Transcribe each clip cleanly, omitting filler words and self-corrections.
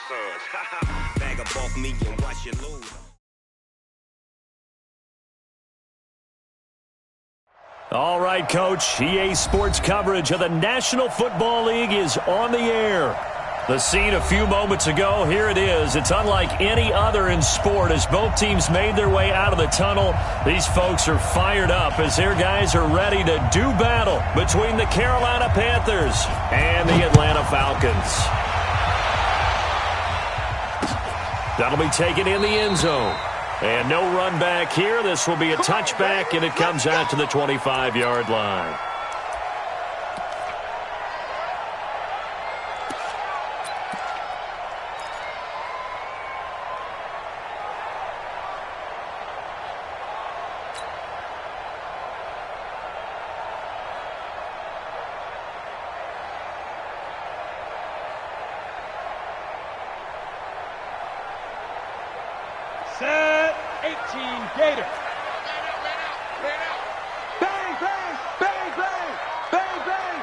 sons. Bag up off me and watch you lose. All right, Coach. EA Sports coverage of the National Football League is on the air. The scene a few moments ago, here it is. It's unlike any other in sport as both teams made their way out of the tunnel. These folks are fired up as their guys are ready to do battle between the Carolina Panthers and the Atlanta Falcons. That'll be taken in the end zone. And no run back here. This will be a touchback, and it comes out to the 25-yard line. Set 18 Gator. Bang, bang, bang, bang, bang, bang.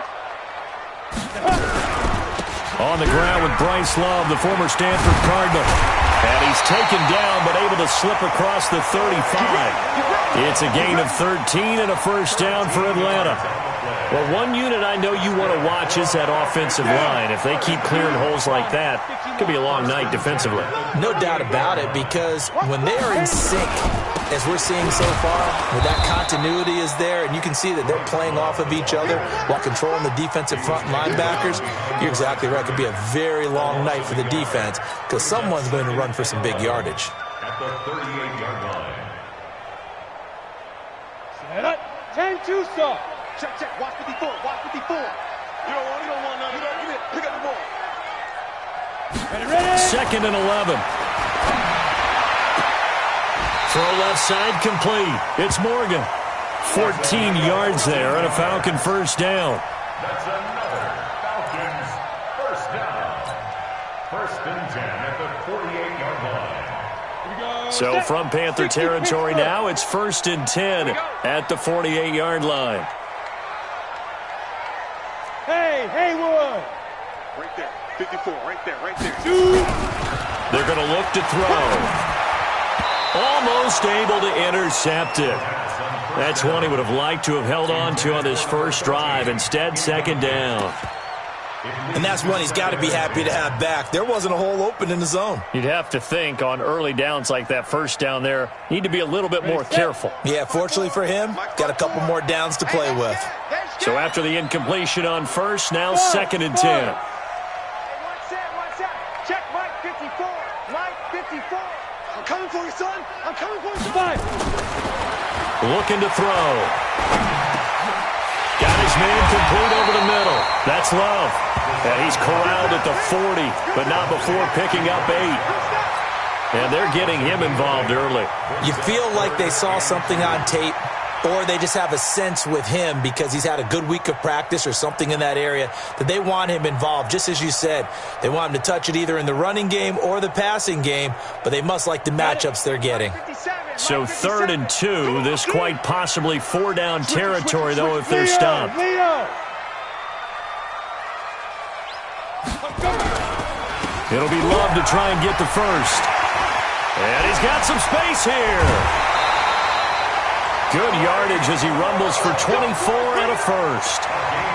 On the ground with Bryce Love, the former Stanford Cardinal. And he's taken down but able to slip across the 35. It's a gain of 13 and a first down for Atlanta. Well, one unit I know you want to watch is that offensive line. If they keep clearing holes like that, it could be a long night defensively. No doubt about it, because when they are in sync, as we're seeing so far, where that continuity is there, and you can see that they're playing off of each other while controlling the defensive front linebackers, you're exactly right. It could be a very long night for the defense because someone's going to run for some big yardage. At the 38-yard line. Set up. 10-2 stop. Check, check. Watch 54. Watch 54. You don't want none. You don't get it. Pick up the ball. Ready, ready. Second and 11. Throw left side complete. It's Morgan. 14 yards there and a Falcon first down. That's another Falcons first down. First and 10 at the 48-yard line. So from Panther territory now, it's first and 10 at the 48-yard line. Hey, Haywood. Right there. 54. Right there. Right there. They're going to look to throw. Almost able to intercept it. That's one he would have liked to have held on to on this first drive. Instead, second down. And that's one he's got to be happy to have back. There wasn't a hole open in the zone. You'd have to think on early downs like that first down there, need to be a little bit more careful. Yeah, fortunately for him, got a couple more downs to play with. So after the incompletion on first, now second and 10. One set. Check Mike 54. Mike 54. I'm coming for you, son. I'm coming for you, son. Looking to throw. Got his man complete over the middle. That's Love. And he's corralled at the 40, but not before picking up 8. And they're getting him involved early. You feel like they saw something on tape, or they just have a sense with him because he's had a good week of practice or something in that area that they want him involved. Just as you said, they want him to touch it either in the running game or the passing game, but they must like the matchups they're getting. So 3rd and 2, this quite possibly 4-down territory, though, if they're stopped. It'll be Love to try and get the first. And he's got some space here. Good yardage as he rumbles for 24 and a first.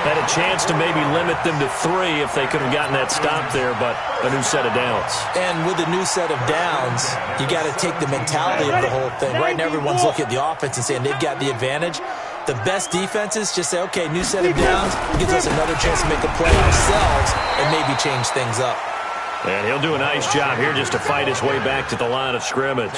Had a chance to maybe limit them to 3 if they could have gotten that stop there, but a new set of downs. And with a new set of downs, you got to take the mentality of the whole thing. Right now, everyone's looking at the offense and saying they've got the advantage. The best defenses just say, okay, new set of downs gives us another chance to make a play ourselves and maybe change things up. And he'll do a nice job here just to fight his way back to the line of scrimmage.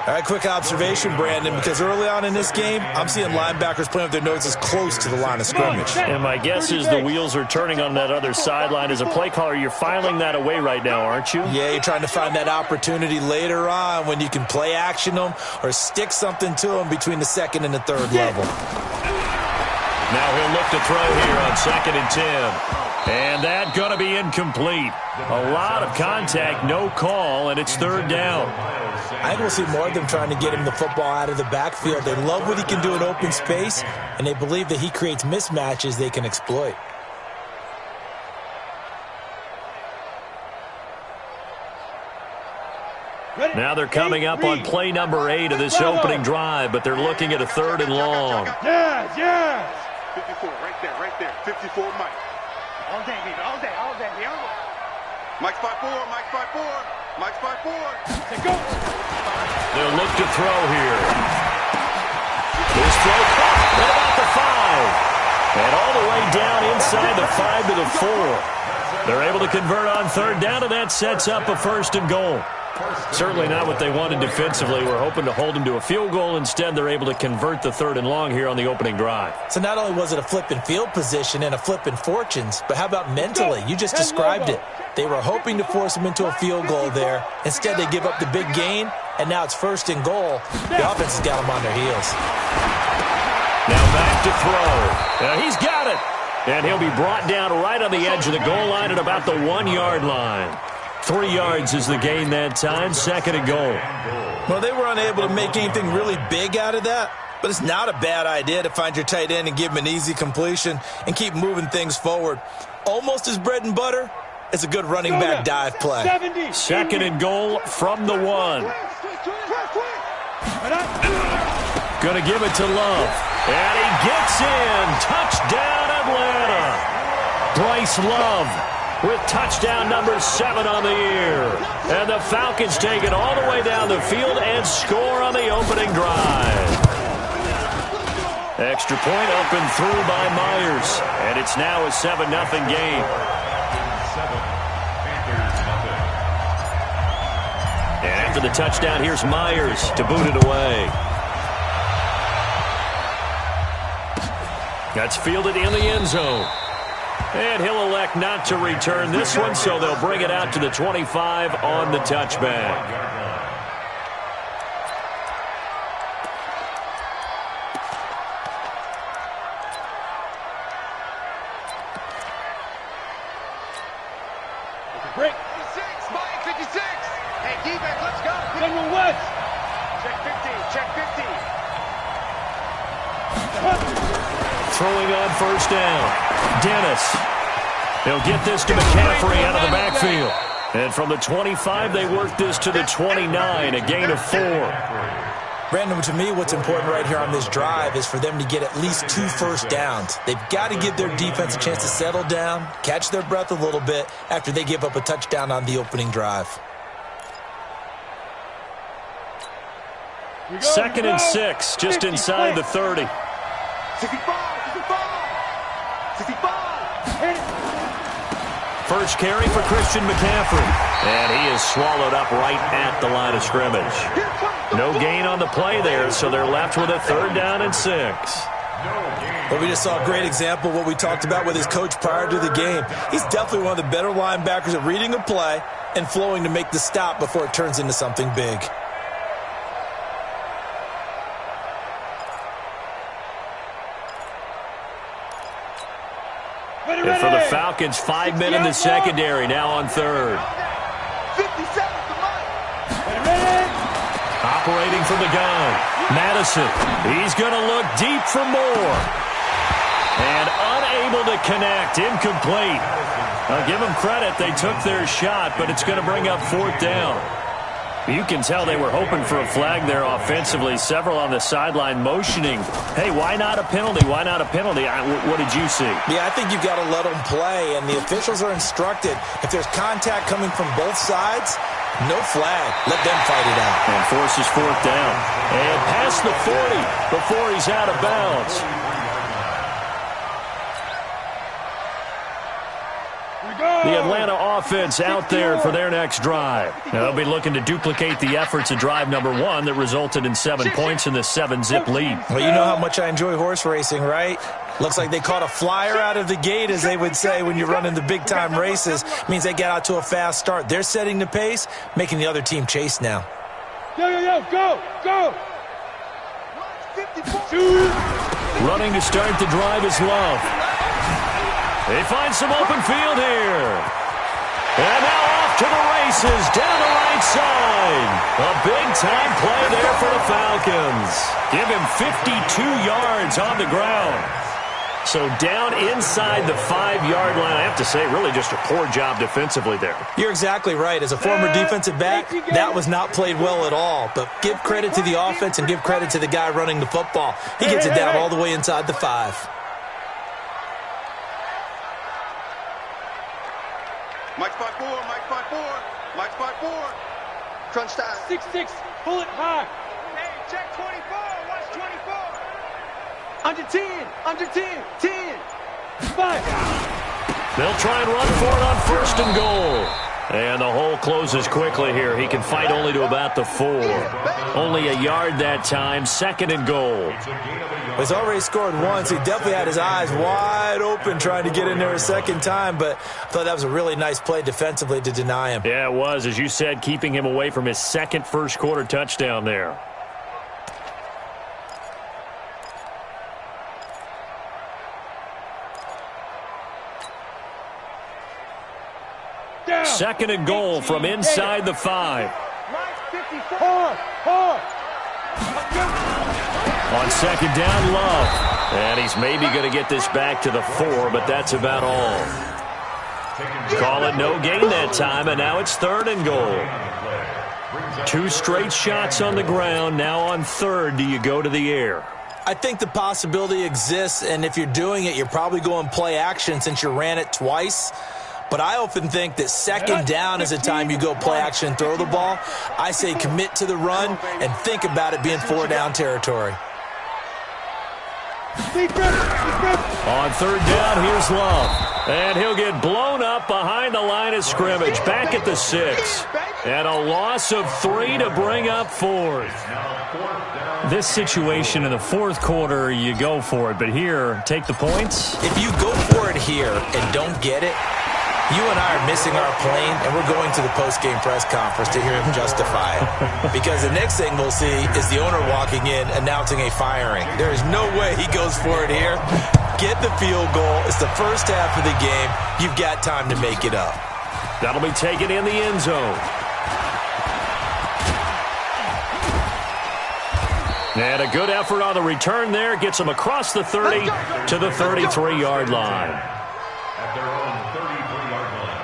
All right, quick observation, Brandon, because early on in this game, I'm seeing linebackers playing with their noses close to the line of scrimmage. And my guess is the wheels are turning on that other sideline. As a play caller, you're filing that away right now, aren't you? Yeah, you're trying to find that opportunity later on when you can play action them or stick something to them between the 2nd and the 3rd level. Now he'll look to throw here on 2nd and 10. And that going to be incomplete. A lot of contact, no call, and it's 3rd down. I think we'll see more of them trying to get him the football out of the backfield. They love what he can do in open space, and they believe that he creates mismatches they can exploit. Now they're coming up on play number 8 of this opening drive, but they're looking at a 3rd and long. Yes, yes. 54, right there. 54, Mike. All day, baby, all day. Mike's 5'4", Mike's 5'4", Mike's 5'4". Let's go. They'll look to throw here. This throw caught at about the 5. And all the way down inside the 5 to the 4. They're able to convert on 3rd down, and that sets up a 1st and goal. Certainly not what they wanted defensively. We're hoping to hold them to a field goal. Instead, they're able to convert the 3rd and long here on the opening drive. So not only was it a flipping field position and a flipping fortunes, but how about mentally? You just described it. They were hoping to force them into a field goal there. Instead, they give up the big gain, and now it's 1st and goal. The offense has got them on their heels. Now back to throw. Now he's got it. And he'll be brought down right on the edge of the goal line at about the 1-yard line. 3 yards is the gain that time, 2nd and goal. Well, they were unable to make anything really big out of that, but it's not a bad idea to find your tight end and give him an easy completion and keep moving things forward. Almost as bread and butter, it's a good running back dive play. 2nd and goal from the 1. Going to give it to Love. And he gets in. Touchdown, Atlanta. Bryce Love with touchdown number 7 on the year. And the Falcons take it all the way down the field and score on the opening drive. Extra point up and through by Myers. And it's now a 7-0 game. And after the touchdown, here's Myers to boot it away. That's fielded in the end zone. And he'll elect not to return this one, so they'll bring it out to the 25 on the touchback. Break. 56, Mike, 56. Hey, defense, let's go. General West. Check 50. Throwing on 1st down. Dennis. He'll get this to McCaffrey out of the backfield. And from the 25, they work this to the 29, a gain of 4. Brandon, to me, what's important right here on this drive is for them to get at least 2 first downs. They've got to give their defense a chance to settle down, catch their breath a little bit after they give up a touchdown on the opening drive. 2nd and 6, just inside the 30. 65. 65. First carry for Christian McCaffrey. And he is swallowed up right at the line of scrimmage. No gain on the play there, so they're left with a 3rd down and 6. Well, we just saw a great example of what we talked about with his coach prior to the game. He's definitely one of the better linebackers at reading a play and flowing to make the stop before it turns into something big. And for the Falcons, 5 men in the secondary, now on 3rd. 57 to Mike. Operating from the gun, Madison. He's going to look deep for more. And unable to connect, incomplete. I'll give them credit. They took their shot, but it's going to bring up 4th down. You can tell they were hoping for a flag there offensively. Several on the sideline motioning. Hey, why not a penalty? Why not a penalty? What did you see? Yeah, I think you've got to let them play, and the officials are instructed. If there's contact coming from both sides, no flag. Let them fight it out. And forces 4th down. And past the 40 before he's out of bounds. The Atlanta offense out there for their next drive. Now they'll be looking to duplicate the efforts of drive number 1 that resulted in 7 points in the 7-zip lead. Well, you know how much I enjoy horse racing, right? Looks like they caught a flyer out of the gate, as they would say when you're running the big-time races. Means they get out to a fast start. They're setting the pace, making the other team chase now. Yo, go! Running to start the drive is Love. They find some open field here. And now off to the races down the right side. A big-time play there for the Falcons. Give him 52 yards on the ground. So down inside the 5-yard line. I have to say, really just a poor job defensively there. You're exactly right. As a former defensive back, that was not played well at all. But give credit to the offense and give credit to the guy running the football. He gets it down all the way inside the 5. Mike 5-4, Mike 5-4, Mike 5-4. Crunch time. 6-6, pull it high. Hey, check 24, watch 24. Under 10, under 10, 10. 5. They'll try and run for it on 1st and goal. And the hole closes quickly here. He can fight only to about the 4. Only a yard that time. 2nd and goal. He's already scored once. He definitely had his eyes wide open trying to get in there a second time, but I thought that was a really nice play defensively to deny him. Yeah, it was, as you said, keeping him away from his second first-quarter touchdown there. Down. 2nd and goal from inside the 5. On 2nd down, Love. And he's maybe going to get this back to the 4, but that's about all. Call it no gain that time, and now it's 3rd and goal. 2 straight shots on the ground. Now on 3rd, do you go to the air? I think the possibility exists, and if you're doing it, you're probably going play action since you ran it twice. But I often think that 2nd down is the time you go play action and throw the ball. I say commit to the run and think about it being 4-down territory. On 3rd down, here's Love. And he'll get blown up behind the line of scrimmage. Back at the 6. And a loss of 3 to bring up 4th. This situation in the 4th quarter, you go for it. But here, take the points. If you go for it here and don't get it, you and I are missing our plane, and we're going to the post-game press conference to hear him justify it. Because the next thing we'll see is the owner walking in announcing a firing. There is no way he goes for it here. Get the field goal. It's the first half of the game. You've got time to make it up. That'll be taken in the end zone. And a good effort on the return there. Gets him across the 30 to the 33-yard line. At their own 33-yard line.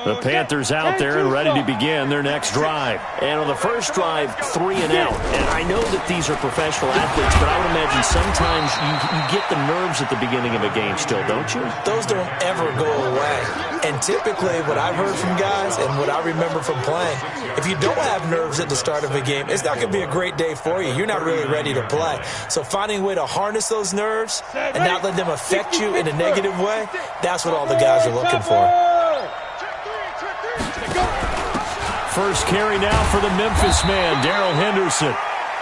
The Panthers out there and ready to begin their next drive. And on the first drive, 3 and out. And I know that these are professional athletes, but I would imagine sometimes you get the nerves at the beginning of a game still, don't you? Those don't ever go away. And typically what I've heard from guys and what I remember from playing, if you don't have nerves at the start of a game, it's not going to be a great day for you. You're not really ready to play. So finding a way to harness those nerves and not let them affect you in a negative way, that's what all the guys are looking for. First carry now for the Memphis man, Darrell Henderson.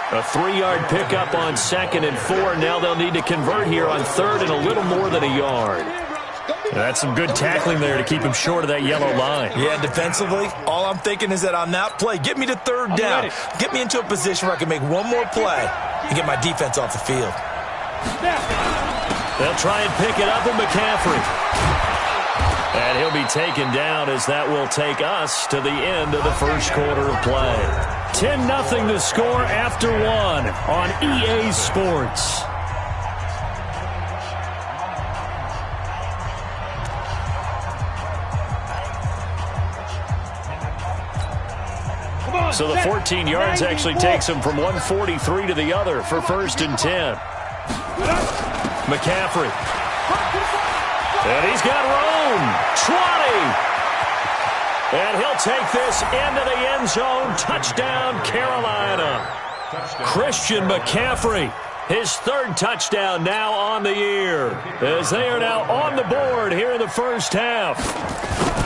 A 3-yard pickup on 2nd and 4. Now they'll need to convert here on 3rd and a little more than a yard. That's some good tackling there to keep him short of that yellow line. Yeah, defensively, all I'm thinking is that on that play, get me to 3rd down. Get me into a position where I can make one more play and get my defense off the field. They'll try and pick it up with McCaffrey. And he'll be taken down as that will take us to the end of the first quarter of play. 10-0 to score after 1 on EA Sports. So the 14 yards actually takes him from 143 to the other for 1st and 10. McCaffrey. And he's got room. 20. And he'll take this into the end zone. Touchdown, Carolina. Christian McCaffrey, his 3rd touchdown now on the year, as they are now on the board here in the first half.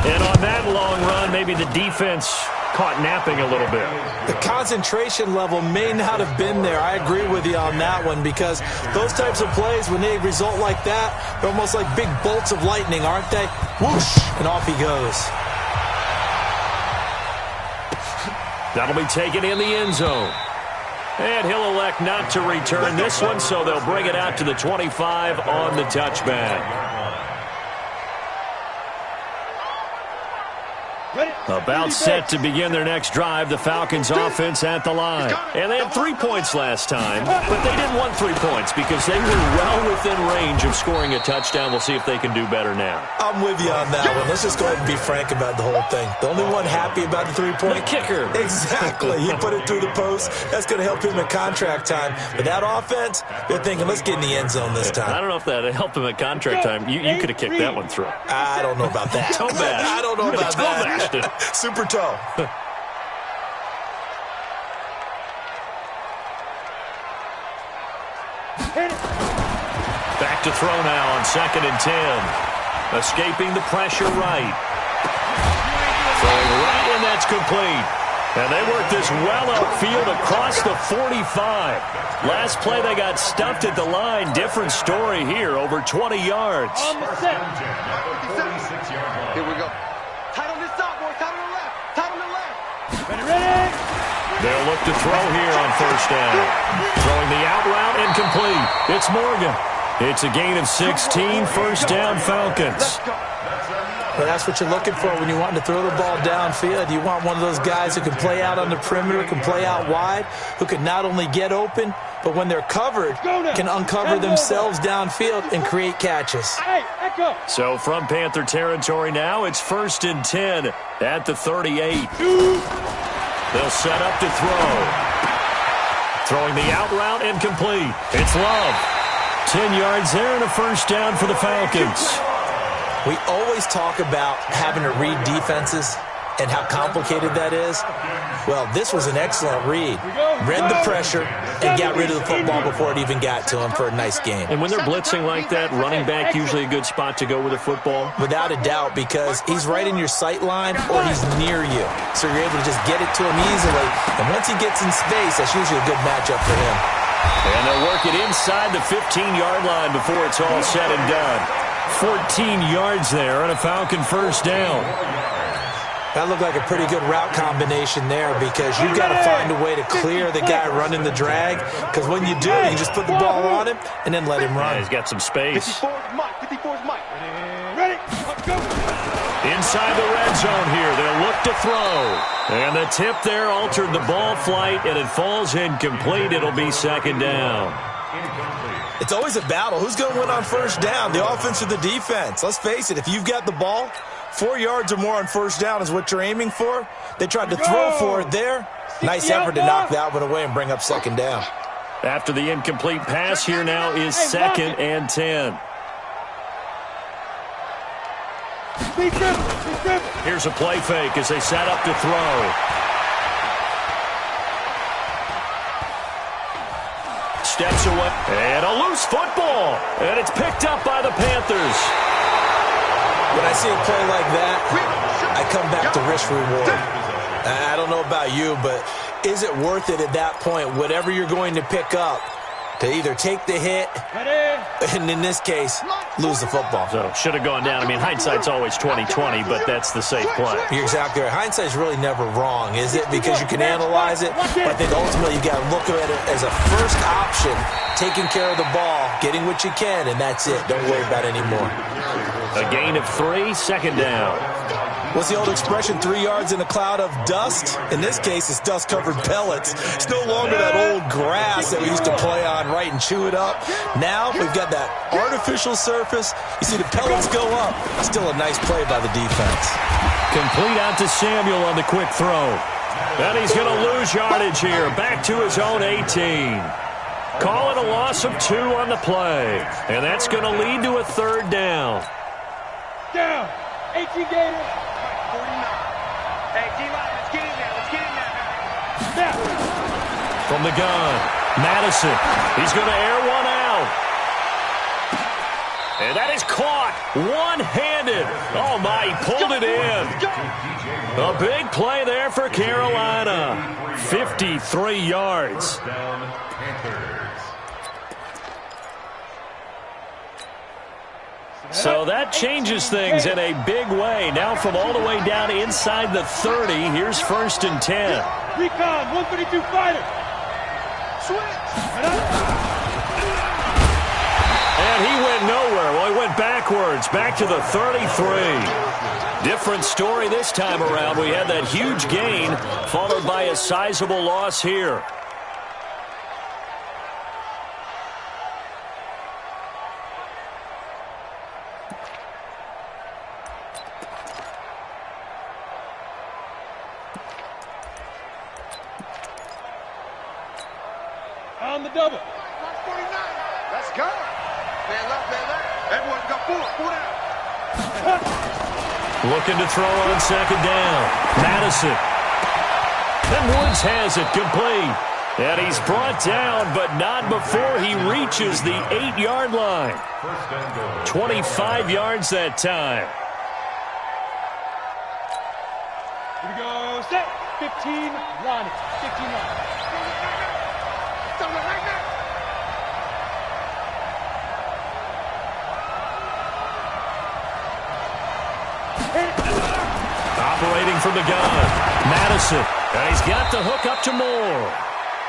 And on that long run, maybe the defense caught napping a little bit. The concentration level may not have been there. I agree with you on that one, because those types of plays, when they result like that, they're almost like big bolts of lightning, aren't they? Whoosh, and off he goes. That'll be taken in the end zone. And he'll elect not to return this one, so they'll bring it out to the 25 on the touchback. Ready? About set to begin their next drive, the Falcons offense at the line. And they had 3 points last time, but they didn't want 3 points because they were well within range of scoring a touchdown. We'll see if they can do better now. I'm with you on that one. Let's just go ahead and be frank about the whole thing. The only one happy about the 3-point? The kicker. Exactly. He put it through the post. That's going to help him at contract time. But that offense, they're thinking, let's get in the end zone this time. I don't know if that helped him at contract time. You could have kicked that one through. I don't know about that. Toe bash. I don't know about toe that. bashed it. Super toe. Back to throw now on 2nd and 10. Escaping the pressure right. Throwing right, and that's complete. And they work this well upfield across the 45. Last play, they got stuffed at the line. Different story here, over 20 yards. On the set. 46-yard line. Here we go. Tight on this side, boy. Tight on the left. Tight on the left. Ready. They'll look to throw here on 1st down. Throwing the out route, incomplete. It's Morgan. It's a gain of 16, 1st down Falcons. Let's go. Well, that's what you're looking for when you want to throw the ball downfield. You want one of those guys who can play out on the perimeter, can play out wide, who can not only get open, but when they're covered, can uncover themselves downfield and create catches. Hey, echo. So from Panther territory now, it's 1st and 10 at the 38. They'll set up to throw. Throwing the out route, incomplete. It's Love. 10 yards there and a 1st down for the Falcons. We always talk about having to read defenses and how complicated that is. Well, this was an excellent read. Read the pressure and got rid of the football before it even got to him for a nice game. And when they're blitzing like that, running back usually a good spot to go with a football? Without a doubt, because he's right in your sight line or he's near you. So you're able to just get it to him easily. And once he gets in space, that's usually a good matchup for him. And they'll work it inside the 15-yard line before it's all said and done. 14 yards there and a Falcon 1st down. That looked like a pretty good route combination there because you've got to find a way to clear the guy running the drag, because when you do, you just put the ball on him and then let him run. Yeah, he's got some space. 54's Mike. 54's Mike. Ready. Let's go. Inside the red zone here, they'll look to throw. And the tip there altered the ball flight, and it falls incomplete. It'll be 2nd down. It's always a battle. Who's going to win on 1st down, the offense or the defense? Let's face it, if you've got the ball, 4 yards or more on 1st down is what you're aiming for. They tried to throw for it there. Nice effort to knock that one away and bring up 2nd down. After the incomplete pass, here now is 2nd and 10. Here's a play fake as they set up to throw. Steps away, and a loose football, and it's picked up by the Panthers. When I see a play like that, I come back to risk reward. I don't know about you, but is it worth it at that point, whatever you're going to pick up, to either take the hit, and in this case, lose the football? So, should have gone down. I mean, hindsight's always 20/20, but that's the safe play. You're exactly right. Hindsight's really never wrong, is it? Because you can analyze it, but I think ultimately you got to look at it as a first option, taking care of the ball, getting what you can, and that's it. Don't worry about it anymore. A gain of 3, 2nd down. What's the old expression, 3 yards in a cloud of dust? In this case, it's dust-covered pellets. It's no longer that old grass that we used to play on, right, and chew it up. Now we've got that artificial surface. You see the pellets go up. Still a nice play by the defense. Complete out to Samuel on the quick throw. And he's going to lose yardage here. Back to his own 18. Call it a loss of 2 on the play. And that's going to lead to a 3rd down. Down. 18 Gators. 49. Hey, D-line, let's get in there. Let's get in there. Snap. From the gun, Madison. He's going to air one out. And that is caught one-handed. Oh, my, he pulled it in. A big play there for Carolina. 53 yards. Down, Panthers. So that changes things in a big way. Now from all the way down inside the 30, here's 1st and 10. Recon, 132 fighter. Switch. And he went nowhere. Well, he went backwards, back to the 33. Different story this time around. We had that huge gain followed by a sizable loss here. On the double. 49. Let's go. Man left, man left. Everyone's got four down. Looking to throw on second down. Madison. And Woods has it complete. And he's brought down, but not before he reaches the 8-yard line. 25 yards that time. Here we go. Set. 15. Line it. 15 line. Operating from the gun, Madison. And he's got the hook up to Moore.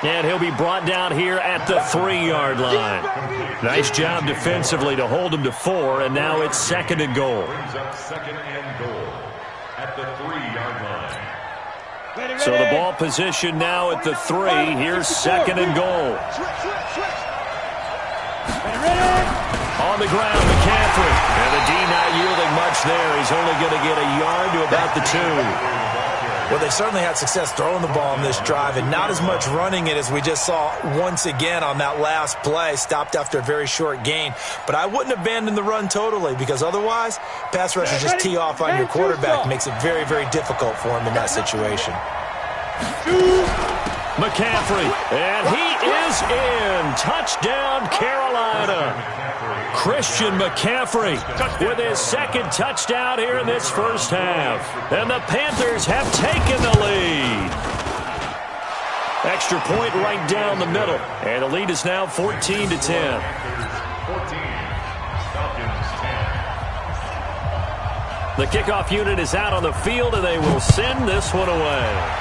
And he'll be brought down here at the 3-yard line. Nice job defensively to hold him to 4, and now it's second and goal. Brings up second and goal at the 3-yard line. So the ball position now at the 3. Here's second and goal. On the ground, McCaffrey. And the D not yielding much there. He's only going to get a yard to about the 2. Well, they certainly had success throwing the ball in this drive and not as much running it as we just saw once again on that last play. Stopped after a very short gain. But I wouldn't abandon the run totally because otherwise, pass rushers just tee off on your quarterback. Makes it very, very difficult for him in that situation. McCaffrey, and he is in. Touchdown, Carolina. Christian McCaffrey with his second touchdown here in this first half. And the Panthers have taken the lead. Extra point right down the middle. And the lead is now 14-10. 14, Falcons 10. The kickoff unit is out on the field, and they will send this one away.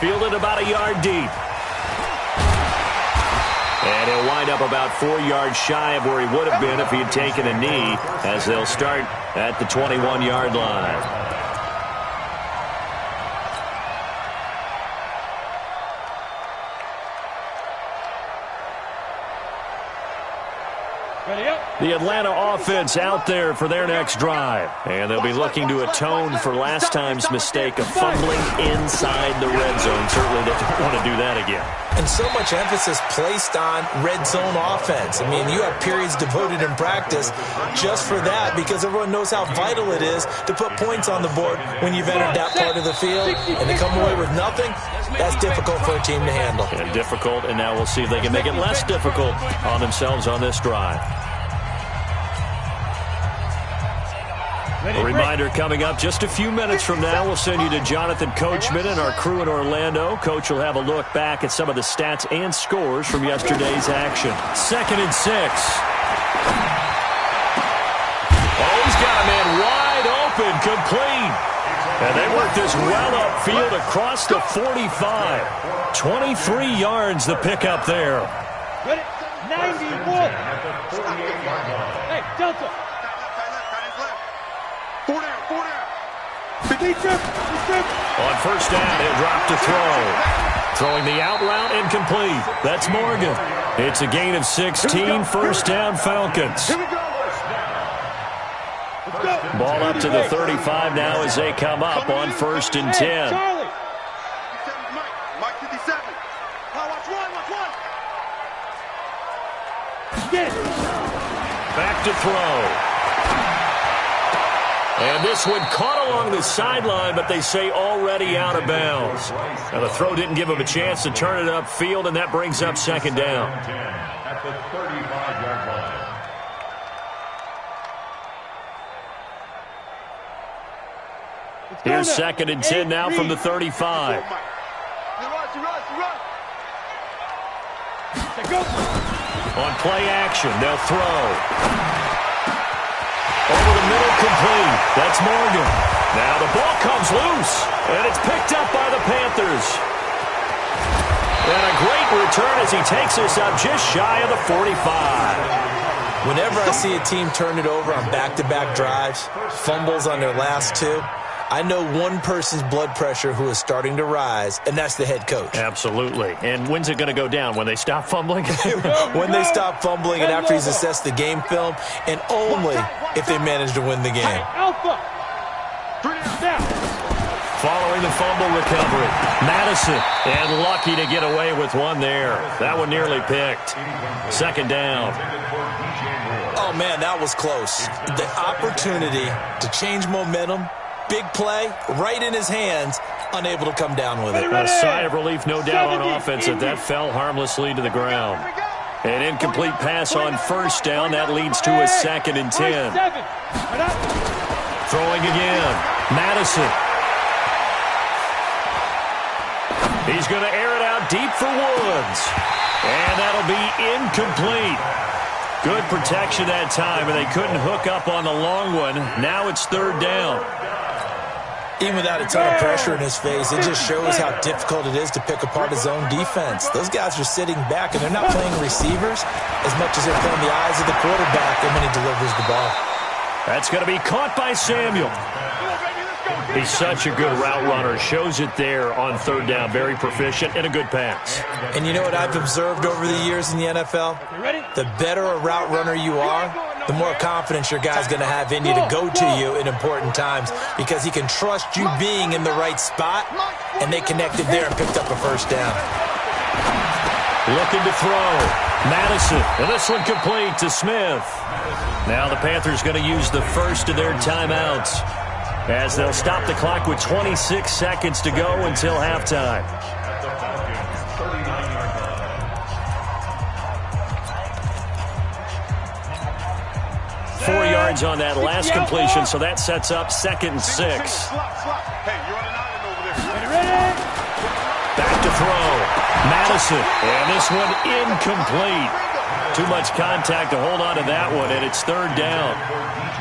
Fielded about a yard deep. And he'll wind up about 4 yards shy of where he would have been if he had taken a knee, as they'll start at the 21-yard line. The Atlanta offense out there for their next drive. And they'll be looking to atone for last time's mistake of fumbling inside the red zone. Certainly they don't want to do that again. And so much emphasis placed on red zone offense. I mean, you have periods devoted in practice just for that because everyone knows how vital it is to put points on the board when you've entered that part of the field. And to come away with nothing, that's difficult for a team to handle. And difficult, and now we'll see if they can make it less difficult on themselves on this drive. A reminder coming up just a few minutes from now. We'll send you to Jonathan Coachman and our crew in Orlando. Coach will have a look back at some of the stats and scores from yesterday's action. 2nd and 6. Oh, he's got a man wide open, complete. And they work this well upfield across the 45. 23 yards the pickup there. 91. Hey, Delta. 4 down. On first down, he'll drop to throw. Throwing the out route incomplete. That's Morgan. It's a gain of 16. First down, Falcons. Ball up to the 35 now as they come up on 1st and 10. Mike 57. Watch one. Back to throw. And this one caught along the sideline, but they say already out of bounds. Now the throw didn't give him a chance to turn it upfield, and that brings up 2nd down. At the 35-yard line. Here's 2nd and 10 now from the 35. On play action, they'll throw. Over the middle, complete. That's Morgan. Now the ball comes loose, and it's picked up by the Panthers. And a great return as he takes us up just shy of the 45. Whenever I see a team turn it over on back-to-back drives, fumbles on their last two, I know one person's blood pressure who is starting to rise, and that's the head coach. Absolutely. And when's it going to go down? When they stop fumbling? When they stop fumbling and after he's assessed the game film, and only if they manage to win the game. Alpha. Following the fumble recovery, Madison, and lucky to get away with one there. That one nearly picked. Second down. Oh, man, that was close. The opportunity to change momentum, big play, right in his hands, unable to come down with it. A sigh of relief, no doubt, on offense that fell harmlessly to the ground. An incomplete pass on first down. That leads to a 2nd and 10. Throwing again. Madison. He's going to air it out deep for Woods. And that'll be incomplete. Good protection that time, and they couldn't hook up on the long one. Now it's 3rd down. Even without a ton of pressure in his face, it just shows how difficult it is to pick apart his own defense. Those guys are sitting back, and they're not playing receivers as much as they're playing the eyes of the quarterback when he delivers the ball. That's going to be caught by Samuel. He's such a good route runner. Shows it there on 3rd down. Very proficient and a good pass. And you know what I've observed over the years in the NFL? The better a route runner you are, the more confidence your guy's going to have in you to go to you in important times because he can trust you being in the right spot, and they connected there and picked up a 1st down. Looking to throw. Madison, and this one complete to Smith. Now the Panthers going to use the first of their timeouts as they'll stop the clock with 26 seconds to go until halftime. 4 yards on that last completion, so that sets up 2nd and 6. Back to throw. Madison, and this one incomplete. Too much contact to hold on to that one, and it's 3rd down.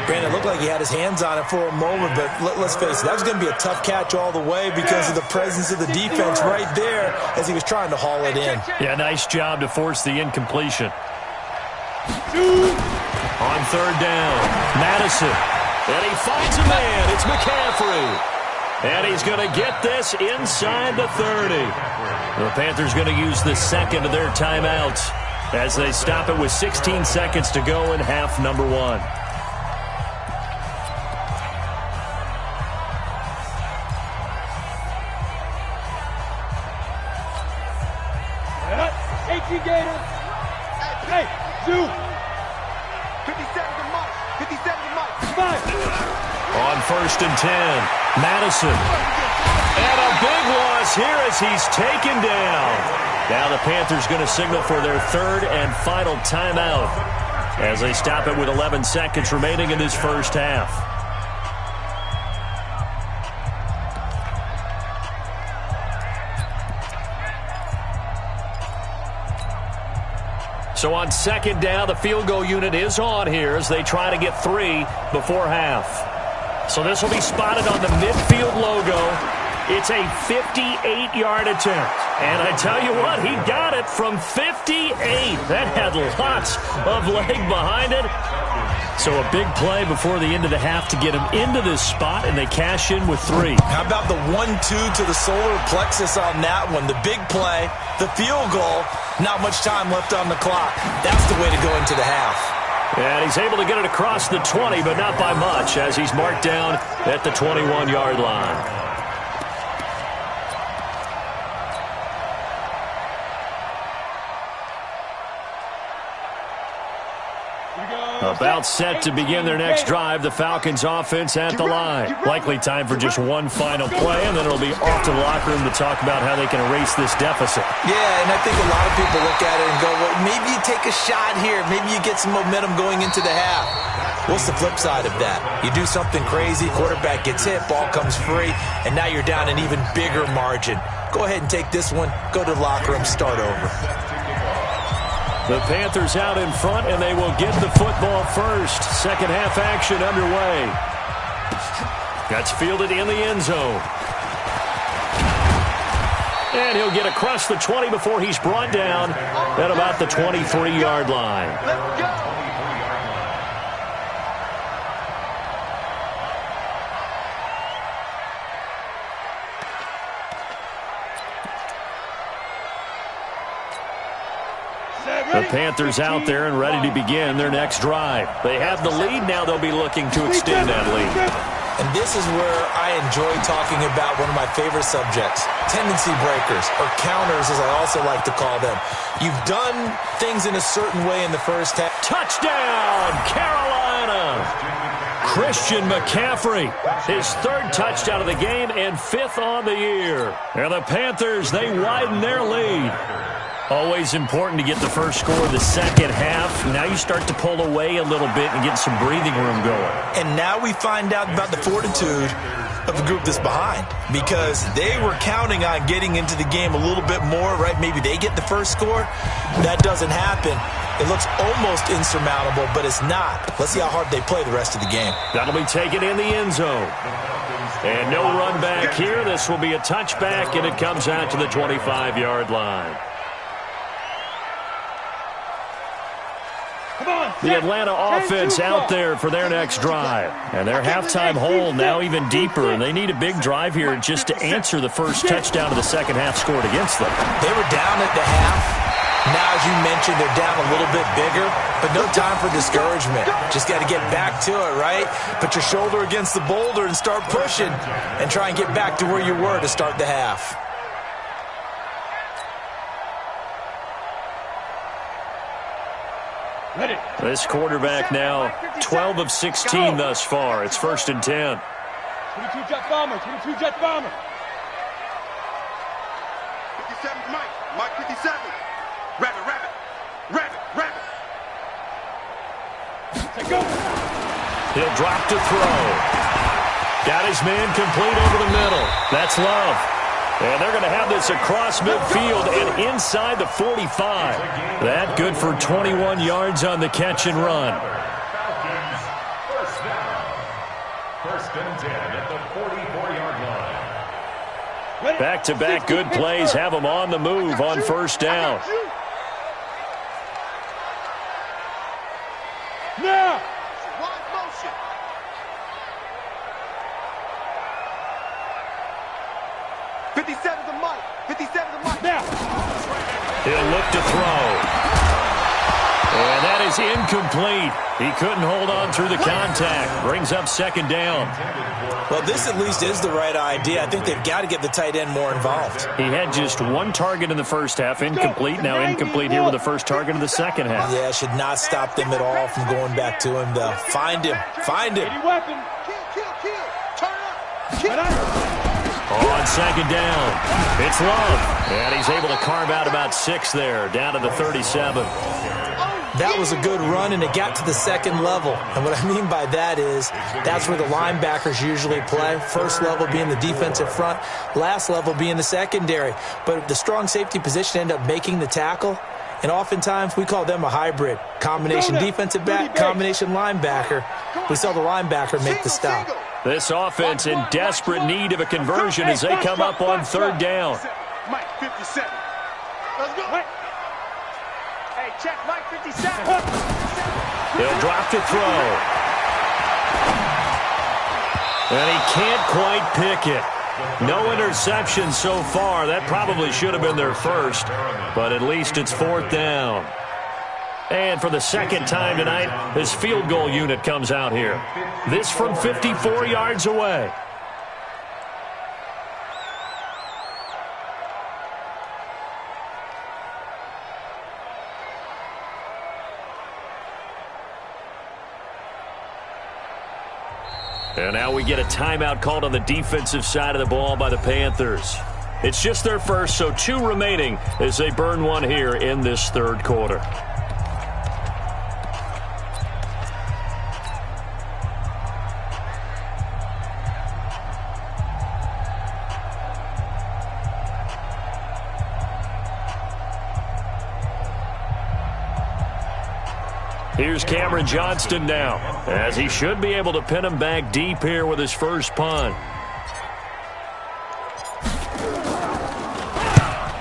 Brandon, it looked like he had his hands on it for a moment, but let's face it, that was going to be a tough catch all the way because of the presence of the defense right there as he was trying to haul it in. Yeah, nice job to force the incompletion. On 3rd down, Madison, and he finds a man. It's McCaffrey. And he's going to get this inside the 30. The Panthers going to use the 2nd of their timeouts as they stop it with 16 seconds to go in half number 1. Hey, 2. 57 to Mike. 57 to Mike. 5. On 1st and 10, Madison. And a big loss here as he's taken down. Now the Panthers going to signal for their 3rd and final timeout as they stop it with 11 seconds remaining in this first half. So on 2nd down, the field goal unit is on here as they try to get 3 before half. So this will be spotted on the midfield logo. It's a 58-yard attempt. And I tell you what, he got it from 58. That had lots of leg behind it. So a big play before the end of the half to get him into this spot, and they cash in with 3. How about the 1-2 to the solar plexus on that one? The big play, the field goal, not much time left on the clock. That's the way to go into the half. And he's able to get it across the 20, but not by much, as he's marked down at the 21-yard line. About set to begin their next drive, the Falcons offense at the line. Likely time for just one final play, and then it'll be off to the locker room to talk about how they can erase this deficit. Yeah, and I think a lot of people look at it and go, well, maybe you take a shot here. Maybe you get some momentum going into the half. What's the flip side of that? You do something crazy, quarterback gets hit, ball comes free, and now you're down an even bigger margin. Go ahead and take this one, go to the locker room, start over. The Panthers out in front, and they will get the football first. Second half action underway. That's fielded in the end zone. And he'll get across the 20 before he's brought down at about the 23-yard line. The Panthers out there and ready to begin their next drive. They have the lead. Now they'll be looking to extend that lead. And this is where I enjoy talking about one of my favorite subjects, tendency breakers, or counters as I also like to call them. You've done things in a certain way in the first half. Touchdown, Carolina! Christian McCaffrey, his third touchdown of the game and fifth on the year. And the Panthers, they widen their lead. Always important to get the first score of the second half. Now you start to pull away a little bit and get some breathing room going. And now we find out about the fortitude of the group that's behind, because they were counting on getting into the game a little bit more, right? Maybe they get the first score. That doesn't happen. It looks almost insurmountable, but it's not. Let's see how hard they play the rest of the game. That'll be taken in the end zone. And no run back here. This will be a touchback, and it comes out to the 25-yard line. The Atlanta offense out there for their next drive. And their halftime hole now even deeper, and they need a big drive here just to answer the first touchdown of the second half scored against them. They were down at the half. Now, as you mentioned, they're down a little bit bigger, but no time for discouragement. Just got to get back to it, right? Put your shoulder against the boulder and start pushing and try and get back to where you were to start the half. This quarterback now 12 of 16 thus far. It's 1st and 10. 22 jet bomber, 22 jet bomber. 57 Mike 57. Rabbit, rabbit, rabbit, rabbit. Take go. He'll drop to throw. Got his man complete over the middle. That's Love. And they're going to have this across midfield and inside the 45. That good for 21 yards on the catch and run. Falcons, first down. 1st and 10 at the 44-yard line. Back-to-back good plays have them on the move on first down. Now. Wide motion. Now. He'll look to throw. And that is incomplete. He couldn't hold on through the contact. Brings up 2nd down. Well, this at least is the right idea. I think they've got to get the tight end more involved. He had just one target in the first half, incomplete. Now incomplete here with the first target of the second half. Yeah, should not stop them at all from going back to him, though. Find him. Find him. Any weapon. Kill. Turn up. On 2nd down, it's Love. And he's able to carve out about 6 there, down to the 37. That was a good run, and it got to the second level. And what I mean by that is that's where the linebackers usually play. First level being the defensive front, last level being the secondary. But the strong safety position ended up making the tackle, and oftentimes we call them a hybrid. Combination defensive back, combination linebacker. We saw the linebacker make the stop. This offense in desperate need of a conversion as they come up on 3rd down. Mike 57. Let's go. Hey, check Mike 57. He'll drop to throw. And he can't quite pick it. No interception so far. That probably should have been their first, but at least it's 4th down. And for the second time tonight, this field goal unit comes out here. This from 54 yards away. And now we get a timeout called on the defensive side of the ball by the Panthers. It's just their first, so 2 remaining as they burn one here in this 3rd quarter. Here's Cameron Johnston now, as he should be able to pin him back deep here with his first punt.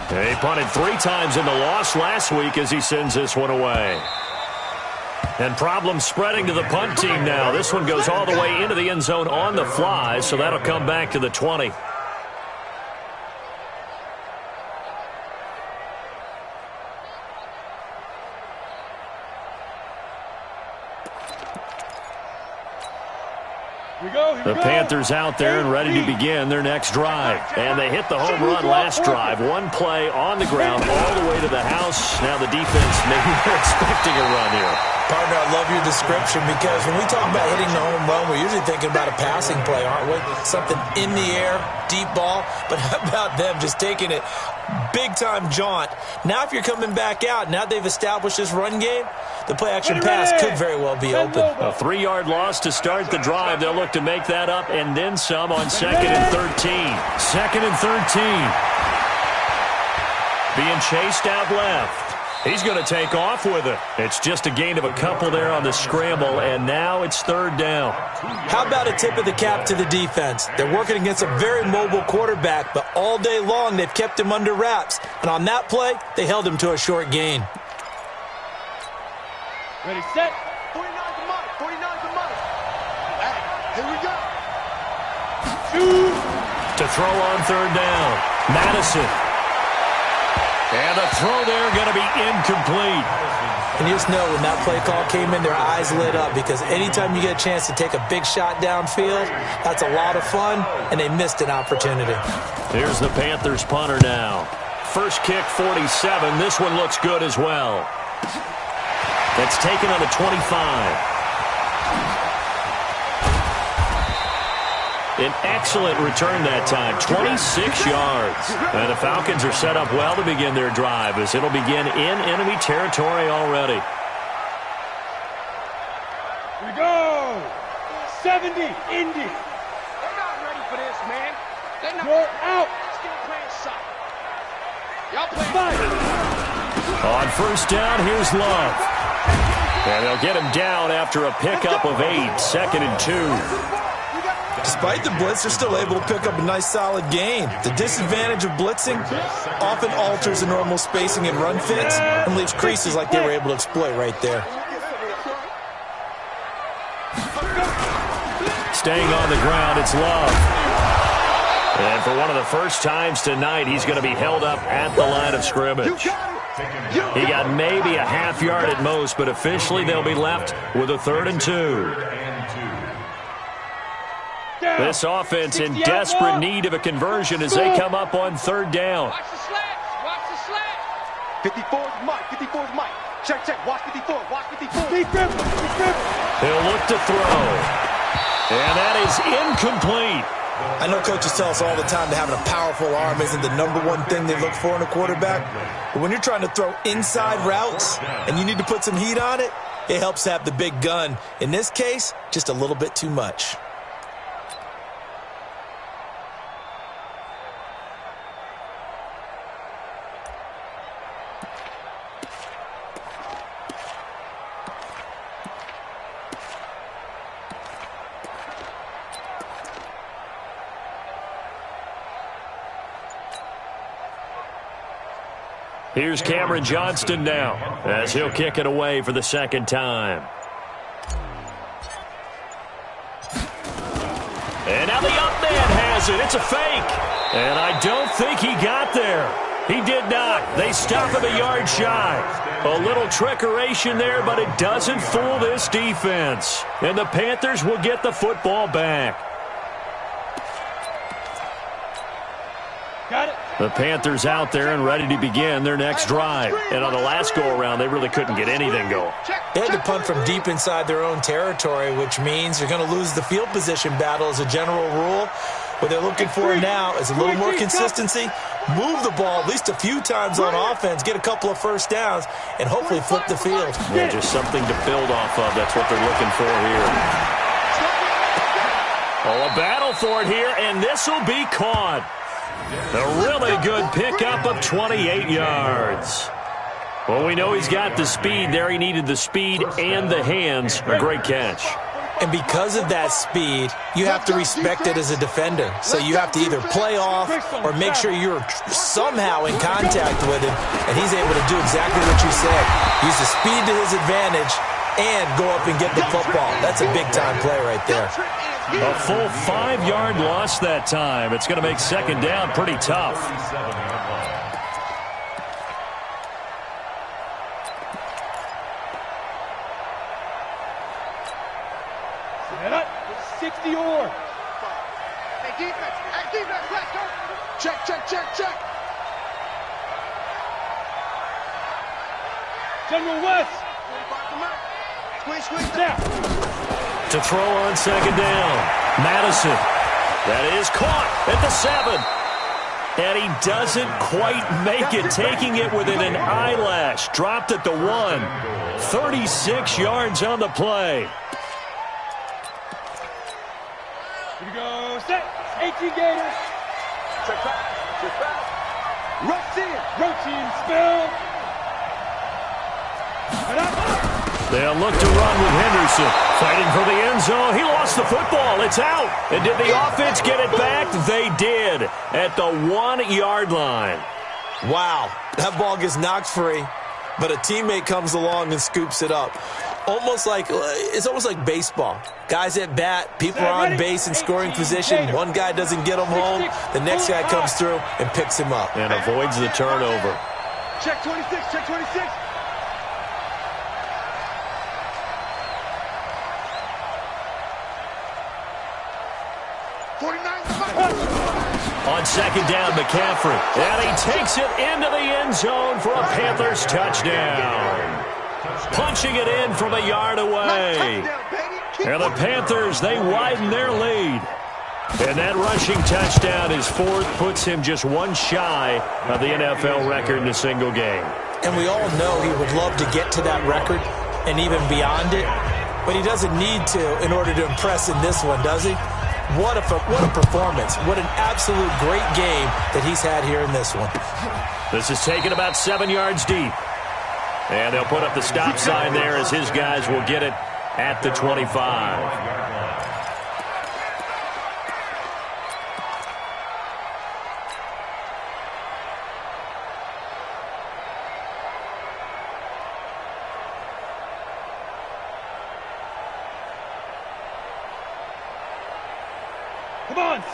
He punted 3 times in the loss last week as he sends this one away. And problems spreading to the punt team now. This one goes all the way into the end zone on the fly, so that'll come back to the 20. The Panthers out there and ready to begin their next drive. And they hit the home run last drive. One play on the ground all the way to the house. Now the defense, maybe they're expecting a run here. Partner, I love your description because when we talk about hitting the home run, we're usually thinking about a passing play, aren't we? Something in the air, deep ball. But how about them just taking it big-time jaunt? Now if you're coming back out, now they've established this run game, the play-action pass could very well be open. A 3-yard loss to start the drive. They'll look to make that up and then some on 2nd and 13. 2nd and 13. Being chased out left. He's going to take off with it. It's just a gain of a couple there on the scramble, and now it's 3rd down. How about a tip of the cap to the defense? They're working against a very mobile quarterback, but all day long they've kept him under wraps. And on that play, they held him to a short gain. Ready, set. 49's the money. 49's the money. Hey, here we go. To throw on 3rd down. Madison. And the throw there going to be incomplete. And you just know when that play call came in, their eyes lit up because anytime you get a chance to take a big shot downfield, that's a lot of fun, and they missed an opportunity. Here's the Panthers punter now. First kick, 47. This one looks good as well. That's taken on the 25. An excellent return that time, 26 yards. And the Falcons are set up well to begin their drive as it'll begin in enemy territory already. Here we go. 70, Indy. They're not ready for this, man. They're not. You're out. Still playing solid. Y'all playing. On 1st down, here's Love. And they'll get him down after a pickup of 8, 2nd and 2. Despite the blitz, they're still able to pick up a nice solid gain. The disadvantage of blitzing often alters the normal spacing and run fits and leaves creases like they were able to exploit right there. Staying on the ground, it's Love. And for one of the first times tonight, he's going to be held up at the line of scrimmage. He got maybe a half yard at most, but officially they'll be left with a 3rd and 2. This offense in desperate need of a conversion as they come up on 3rd down. Watch the slats. Watch the slats. 54's Mike. 54's Mike. Check, check. Watch 54. Watch 54. He'll look to throw. And that is incomplete. I know coaches tell us all the time that having a powerful arm isn't the #1 thing they look for in a quarterback. But when you're trying to throw inside routes and you need to put some heat on it, it helps to have the big gun. In this case, just a little bit too much. Here's Cameron Johnston now as he'll kick it away for the 2nd time. And now the up man has it. It's a fake. And I don't think he got there. He did not. They stop him a yard shy. A little trickeration there, but it doesn't fool this defense. And the Panthers will get the football back. Got it. The Panthers out there and ready to begin their next drive. And on the last go-around, they really couldn't get anything going. They had to punt from deep inside their own territory, which means you're going to lose the field position battle as a general rule. What they're looking for now is a little more consistency, move the ball at least a few times on offense, get a couple of 1st downs, and hopefully flip the field. Yeah, just something to build off of. That's what they're looking for here. Oh, a battle for it here, and this will be caught. A really good pickup of 28 yards. Well, we know he's got the speed there. He needed the speed and the hands. A great catch. And because of that speed, you have to respect it as a defender. So you have to either play off or make sure you're somehow in contact with him. And he's able to do exactly what you said. Use the speed to his advantage and go up and get the football. That's a big-time play right there. A full 5-yard loss that time. It's going to make 2nd down pretty tough. the orb. Hey, defense. Hey, defense. Let's go. Check, check, check, check. General West. Squeeze, squeeze. Now. To throw on second down. Madison. That is caught at the 7. And he doesn't quite make it, taking it within an eyelash. Dropped at the 1. 36 yards on the play. Here we go. Set. 18 Gators. Check back. Check back. Routine spill. They'll look to run with Henderson. Fighting for the end zone. He lost the football. It's out. And did the offense get it back? They did at the 1-yard line. Wow, that ball gets knocked free, but a teammate comes along and scoops it up. It's almost like baseball. Guys at bat, people are on base in scoring position. One guy doesn't get him home. The next guy comes through and picks him up. And avoids the turnover. Check 26, check 26. On second down, McCaffrey. And he takes it into the end zone for a Panthers touchdown. Punching it in from a yard away. And the Panthers, they widen their lead. And that rushing touchdown, his 4th, puts him just one shy of the NFL record in a single game. And we all know he would love to get to that record and even beyond it. But he doesn't need to in order to impress in this one, does he? What a performance. What an absolute great game that he's had here in this one. This is taken about 7 yards deep. And they'll put up the stop sign there as his guys will get it at the 25.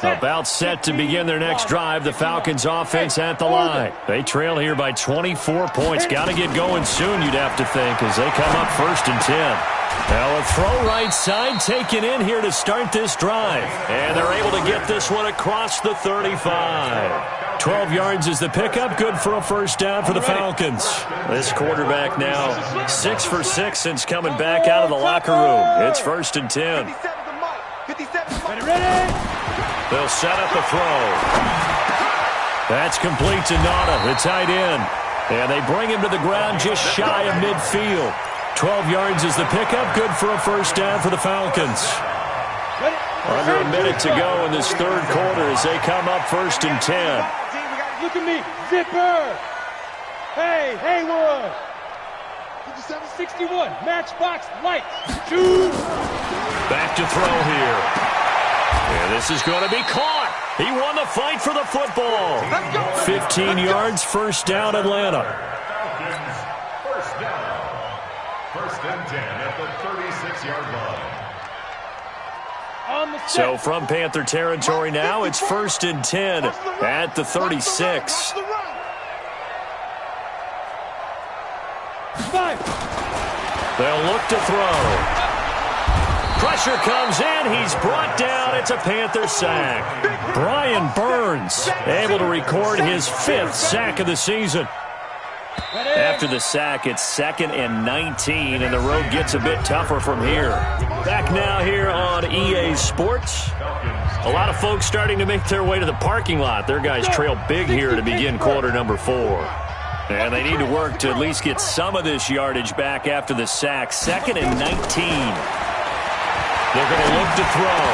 About set to begin their next drive. The Falcons offense at the line. They trail here by 24 points. Got to get going soon, you'd have to think, as they come up 1st and 10. Now a throw right side taken in here to start this drive. And they're able to get this one across the 35. 12 yards is the pickup. Good for a first down for the Falcons. This quarterback now 6 for 6 since coming back out of the locker room. It's 1st and 10. 57. Ready? They'll set up a throw. That's complete to Nada, the tight end. And they bring him to the ground just shy of midfield. 12 yards is the pickup. Good for a first down for the Falcons. Under a minute to go in this 3rd quarter as they come up 1st and 10. Look at me. Zipper. Hey, Haywood. 61. Matchbox lights. Shoot. Back to throw here. And this is going to be caught. He won the fight for the football. 15 yards, first down, Atlanta. First down. 1st and 10 at the 36-yard line. So from Panther territory now, it's 1st and 10 at the 36. They'll look to throw. Pressure comes in. He's brought down. It's a Panther sack. Brian Burns able to record his 5th sack of the season. After the sack, it's 2nd and 19, and the road gets a bit tougher from here. Back now here on EA Sports. A lot of folks starting to make their way to the parking lot. Their guys trail big here to begin quarter number 4. And they need to work to at least get some of this yardage back after the sack. 2nd and 19. They're going to look to throw.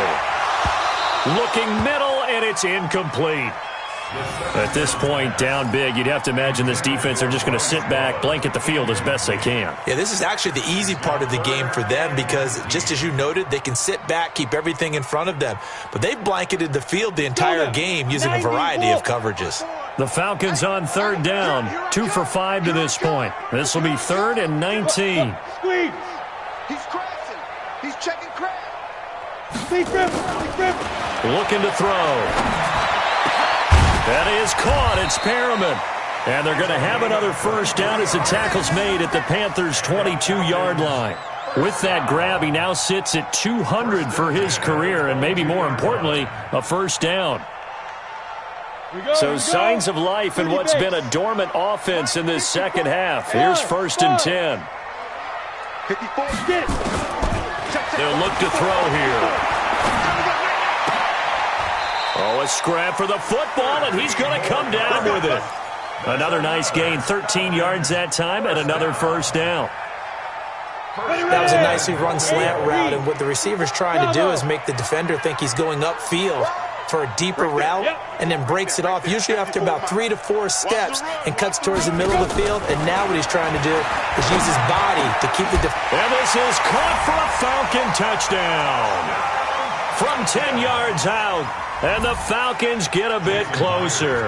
Looking middle, and it's incomplete. At this point, down big, you'd have to imagine this defense are just going to sit back, blanket the field as best they can. Yeah, this is actually the easy part of the game for them because, just as you noted, they can sit back, keep everything in front of them. But they've blanketed the field the entire game using a variety of coverages. The Falcons on 3rd down, 2 for 5 to this point. This will be 3rd and 19. Squeeze. He's crashing. He's checking crash. Looking to throw. That is caught. It's Perriman. And they're going to have another first down as the tackle's made at the Panthers' 22-yard line. With that grab, he now sits at 200 for his career, and maybe more importantly, a first down. So signs of life in what's been a dormant offense in this second half. Here's 1st and 10. They'll look to throw here. Oh, a scrap for the football, and he's going to come down with it. Another nice gain, 13 yards that time, and another first down. That was a nicely run slant route, and what the receiver's trying to do is make the defender think he's going upfield for a deeper route, and then breaks it off, usually after about 3 to 4 steps, and cuts towards the middle of the field. And now what he's trying to do is use his body to keep the And this is caught for a Falcon touchdown. From 10 yards out, and the Falcons get a bit closer.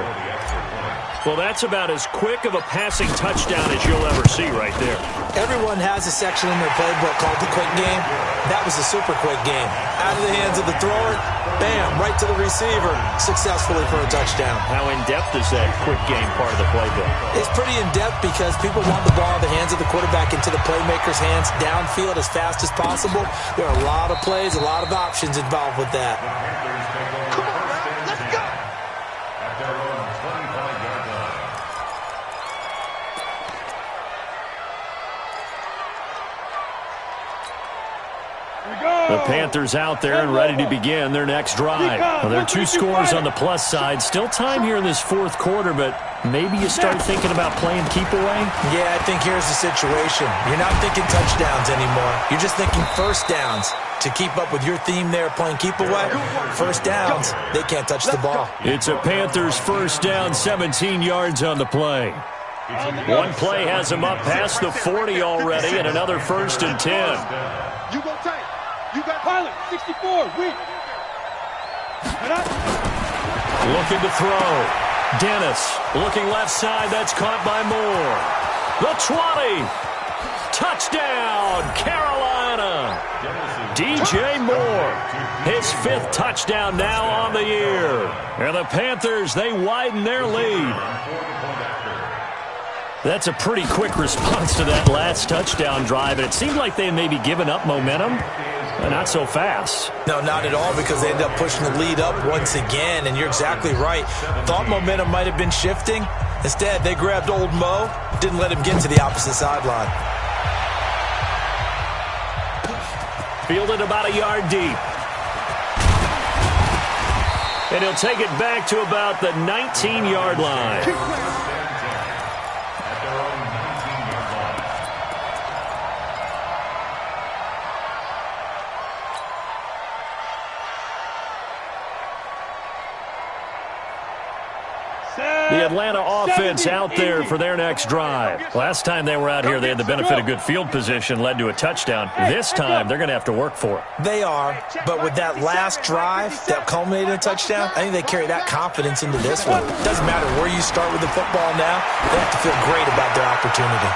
Well, that's about as quick of a passing touchdown as you'll ever see right there. Everyone has a section in their playbook called the quick game. That was a super quick game. Out of the hands of the thrower, bam, right to the receiver, successfully for a touchdown. How in-depth is that quick game part of the playbook? It's pretty in-depth because people want the ball in the hands of the quarterback into the playmaker's hands downfield as fast as possible. There are a lot of plays, a lot of options involved with that. Come on, man. Let's go. At their own 25-yard line. The Panthers out there and ready to begin their next drive. Well, there are 2 scores on the plus side. Still time here in this 4th quarter, but maybe you start thinking about playing keep away? Yeah, I think here's the situation. You're not thinking touchdowns anymore. You're just thinking first downs. To keep up with your theme there, playing keep away, first downs, they can't touch the ball. It's a Panthers first down, 17 yards on the play. One play has him up past the 40 already, and another 1st and 10. You go tight. You got Pilot, 64, weak. Looking to throw. Dennis looking left side. That's caught by Moore. The 20. Touchdown, Carolina. DJ Moore, his 5th touchdown now on the year. And the Panthers, they widen their lead. That's a pretty quick response to that last touchdown drive. And it seemed like they had maybe given up momentum. Not so fast. No, not at all, because they ended up pushing the lead up once again, and you're exactly right. Thought momentum might have been shifting. Instead, they grabbed old Mo, didn't let him get to the opposite sideline. Fielded about a yard deep. And he'll take it back to about the 19-yard line. The Atlanta offense out there for their next drive. Last time they were out here, they had the benefit of good field position, led to a touchdown. This time, they're going to have to work for it. They are, but with that last drive that culminated in a touchdown, I think they carry that confidence into this one. Doesn't matter where you start with the football now, they have to feel great about their opportunity.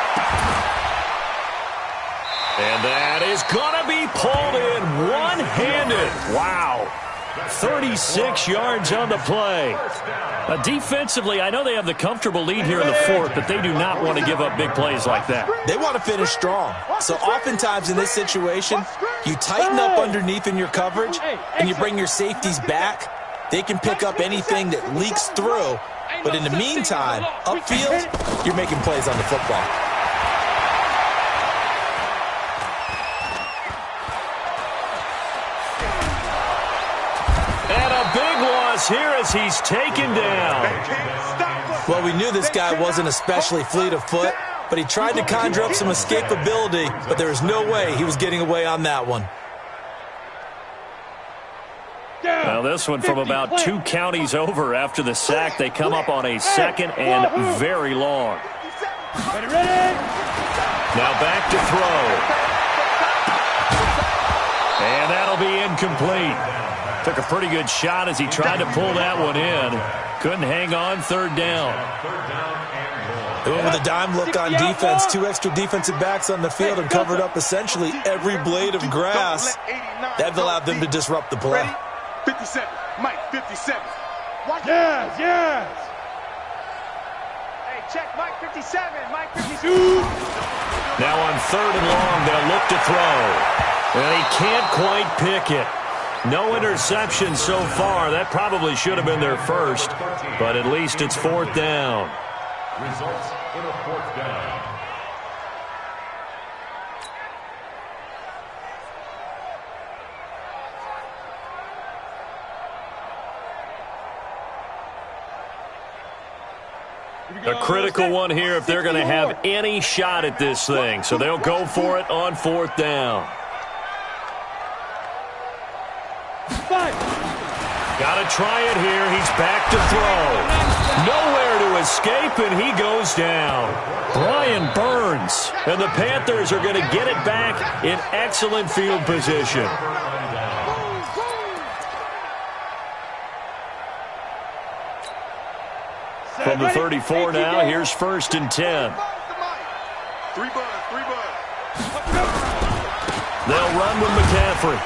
And that is going to be pulled in one-handed. Wow. 36 yards on the play. Defensively, I know they have the comfortable lead here in the 4th, but they do not want to give up big plays like that. They want to finish strong. So oftentimes in this situation, you tighten up underneath in your coverage, and you bring your safeties back. They can pick up anything that leaks through. But in the meantime, upfield, you're making plays on the football. Here as he's taken down. Well, we knew this guy wasn't especially fleet of foot, but he tried to conjure up some escapability, but there was no way he was getting away on that one. Now this one from about 2 counties over after the sack. They come up on a 2nd and very long. Now back to throw. And that'll be incomplete. Took a pretty good shot as he tried to pull that one in. Couldn't hang on, 3rd down. With a dime look on defense, 2 extra defensive backs on the field and covered up essentially every blade of grass. That allowed them to disrupt the play. 57, Mike, 57. Yes. check, Mike 57, Mike 52. Now on 3rd and long, they'll look to throw. And he can't quite pick it. No interception so far. That probably should have been their first, but at least it's 4th down. Results in a 4th down. A critical one here if they're going to have any shot at this thing. So they'll go for it on 4th down. Got to try it here. He's back to throw. Nowhere to escape, and he goes down. Brian Burns. And the Panthers are going to get it back in excellent field position. From the 34 now, here's 1st and 10. 3 buzz. They'll run with McCaffrey.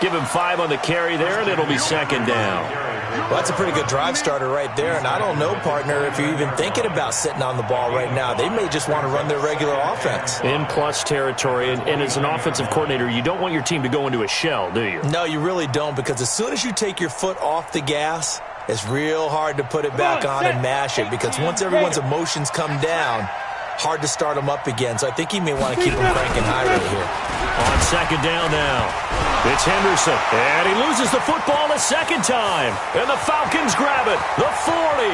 Give him 5 on the carry there, and it'll be 2nd down. Well, that's a pretty good drive starter right there, and I don't know, partner, if you're even thinking about sitting on the ball right now. They may just want to run their regular offense. In plus territory, and as an offensive coordinator, you don't want your team to go into a shell, do you? No, you really don't, because as soon as you take your foot off the gas, it's real hard to put it back on and mash it, because once everyone's emotions come down, hard to start them up again. So I think he may want to keep them cranking high right here. On 2nd down now, it's Henderson, and he loses the football a 2nd time, and the Falcons grab it. The 40,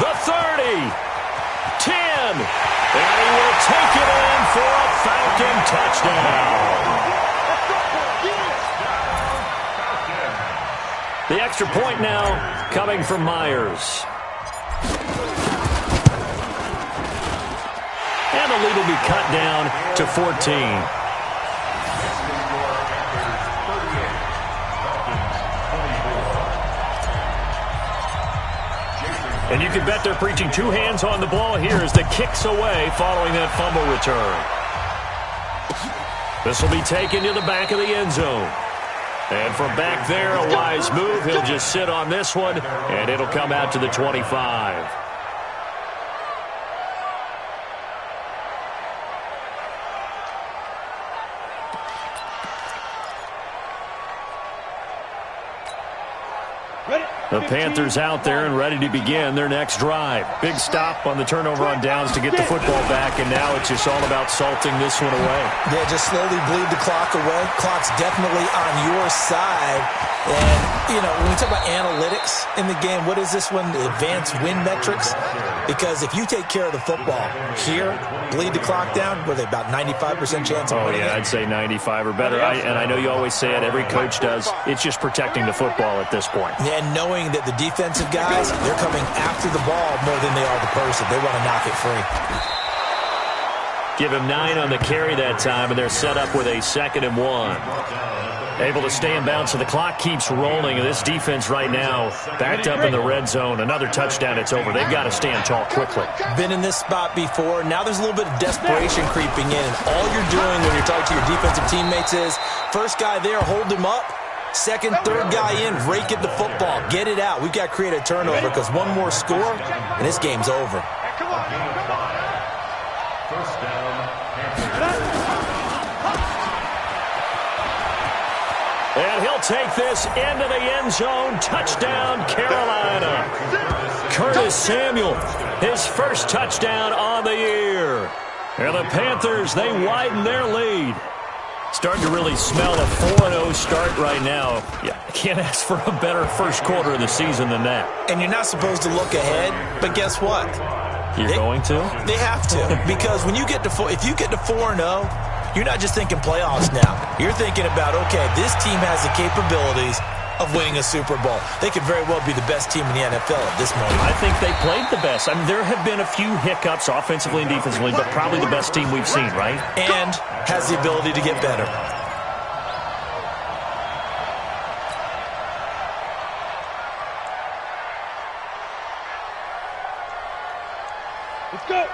the 30, 10, and he will take it in for a Falcon touchdown. The extra point now coming from Myers. And the lead will be cut down to 14. And you can bet they're preaching 2 hands on the ball here as the kick's away following that fumble return. This will be taken to the back of the end zone. And from back there, a wise move. He'll just sit on this one, and it'll come out to the 25. The Panthers out there and ready to begin their next drive. Big stop on the turnover on downs to get the football back, and now it's just all about salting this one away. Yeah, just slowly bleed the clock away. Clock's definitely on your side. And, you know, when we talk about analytics in the game, what is this one? The advanced win metrics? Because if you take care of the football here, bleed the clock down, were they about 95% chance of winning? Oh, yeah, I'd say 95 or better. And I know you always say it, every coach does. It's just protecting the football at this point. And knowing that the defensive guys, they're coming after the ball more than they are the person. They want to knock it free. Give him 9 on the carry that time, and they're set up with a 2nd and 1. Able to stay in bounds, so the clock keeps rolling. And this defense right now backed up in the red zone. Another touchdown, it's over. They've got to stand tall quickly. Been in this spot before. Now there's a little bit of desperation creeping in. And all you're doing when you're talking to your defensive teammates is, first guy there, hold him up. Second, third guy in, rake at the football. Get it out. We've got to create a turnover because one more score, and this game's over. First down, and he'll take this into the end zone. Touchdown, Carolina. Curtis Samuel, his first touchdown on the year. And the Panthers, they widen their lead. Starting to really smell a 4-0 start right now. Yeah, can't ask for a better first quarter of the season than that. And you're not supposed to look ahead, but guess what? You're going to? They have to, because when you get to if you get to 4-0, you're not just thinking playoffs now. You're thinking about, okay, this team has the capabilities of winning a Super Bowl. They could very well be the best team in the NFL at this moment. I think they played the best. I mean, there have been a few hiccups offensively and defensively, but probably the best team we've seen, right? And has the ability to get better.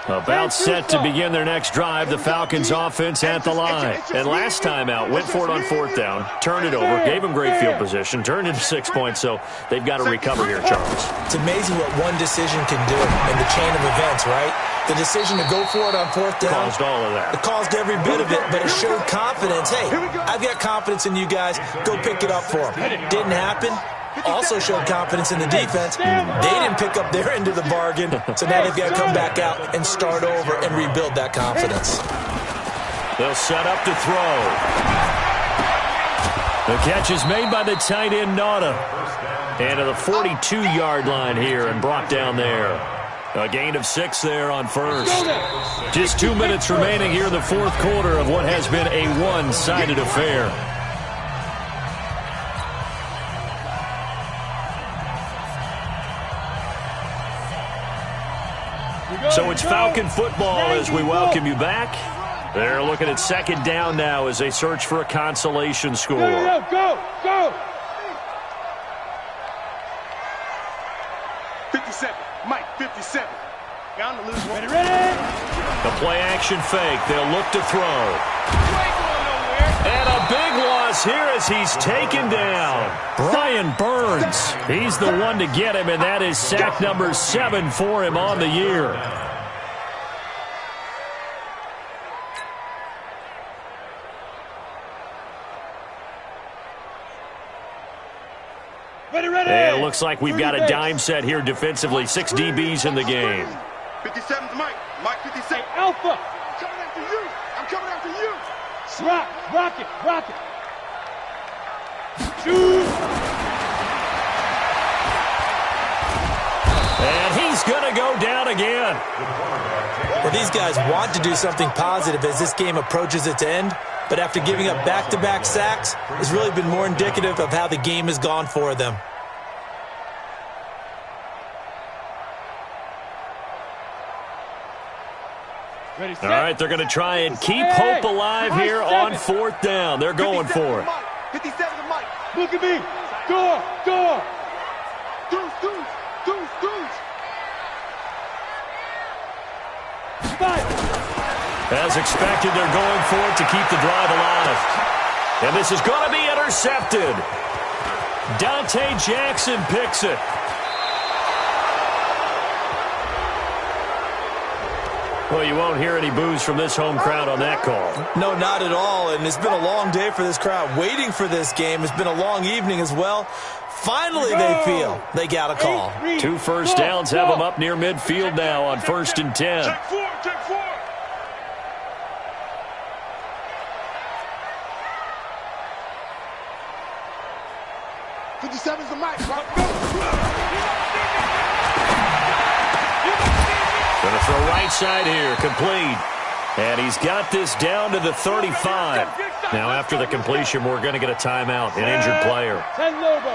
About set to begin their next drive, the Falcons offense at the line. And last time out, went for it on fourth down, turned it over, gave them great field position, turned into 6 points, so they've got to recover here, Charles. It's amazing what one decision can do in the chain of events, right? The decision to go for it on fourth down. Caused all of that. It caused every bit of it, but it showed confidence. Hey, I've got confidence in you guys. Go pick it up for them. Didn't happen. Also showed confidence in the defense. They didn't pick up their end of the bargain, so now they've got to come back out and start over and rebuild that confidence. They'll set up to throw. The catch is made by the tight end, Nauta. And to the 42-yard line here and brought down there. A gain of 6 there on first. Just 2 minutes remaining here in the fourth quarter of what has been a one-sided affair. So it's Falcon football as we welcome you back. They're looking at second down now as they search for a consolation score. Go! 57. Mike, 57. Down to lose one. Ready? The play action fake. They'll look to throw. And a big loss here as he's taken down. Brian Burns. He's the one to get him, and that is sack number 7 for him on the year. And it looks like we've got a dime set here defensively. 6 DBs in the game. 57's Mike. Mike, 57. Alpha. I'm coming after you. I'm coming after you. Rock it. Shoot. And he's going to go down again. Well, these guys want to do something positive as this game approaches its end, but after giving up back-to-back sacks, it's really been more indicative of how the game has gone for them. All right, they're going to try and keep hope alive here on fourth down. They're going for it. 57 to Mike. Look at me. Door. Deuce. 5. As expected, they're going for it to keep the drive alive. And this is going to be intercepted. Dante Jackson picks it. Well, you won't hear any boos from this home crowd on that call. No, not at all, and it's been a long day for this crowd waiting for this game. It's been a long evening as well. Finally, they feel they got a call. 2 first downs have them up near midfield now on 1st and 10. Take four. 57's the Mike. Going to throw right side here, complete. And he's got this down to the 35. Now, after the completion, we're going to get a timeout, an injured player.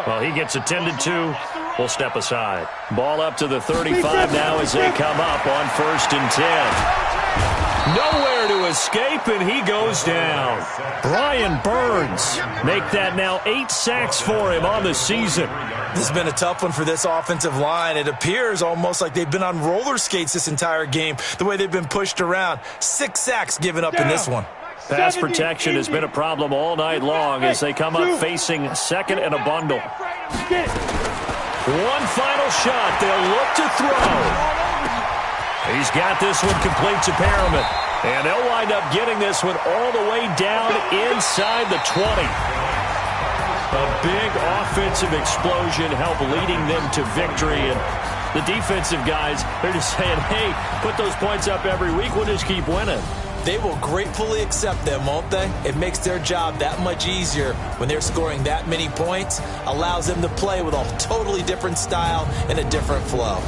Well, he gets attended to. We'll step aside. Ball up to the 35 now as they come up on 1st and 10. Nowhere to escape, and he goes down. Brian Burns make that now 8 sacks for him on the season. This has been a tough one for this offensive line. It appears almost like they've been on roller skates this entire game, the way they've been pushed around. 6 sacks given up in this one. Pass protection has been a problem all night long as they come up facing second and a bundle. One final shot. They'll look to throw. He's got this one complete to Perriman. And they'll wind up getting this one all the way down inside the 20. A big offensive explosion helped leading them to victory. And the defensive guys, they're just saying, hey, put those points up every week. We'll just keep winning. They will gratefully accept them, won't they? It makes their job that much easier when they're scoring that many points. Allows them to play with a totally different style and a different flow.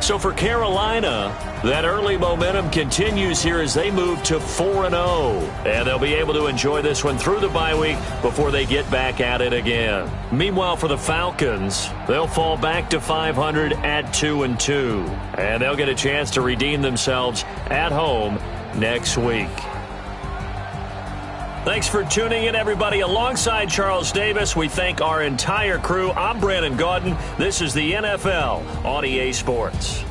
So for Carolina, that early momentum continues here as they move to 4-0. And they'll be able to enjoy this one through the bye week before they get back at it again. Meanwhile, for the Falcons, they'll fall back to 500 at 2-2. And they'll get a chance to redeem themselves at home next week. Thanks for tuning in, everybody. Alongside Charles Davis, we thank our entire crew. I'm Brandon Gaudin. This is the NFL on EA Sports.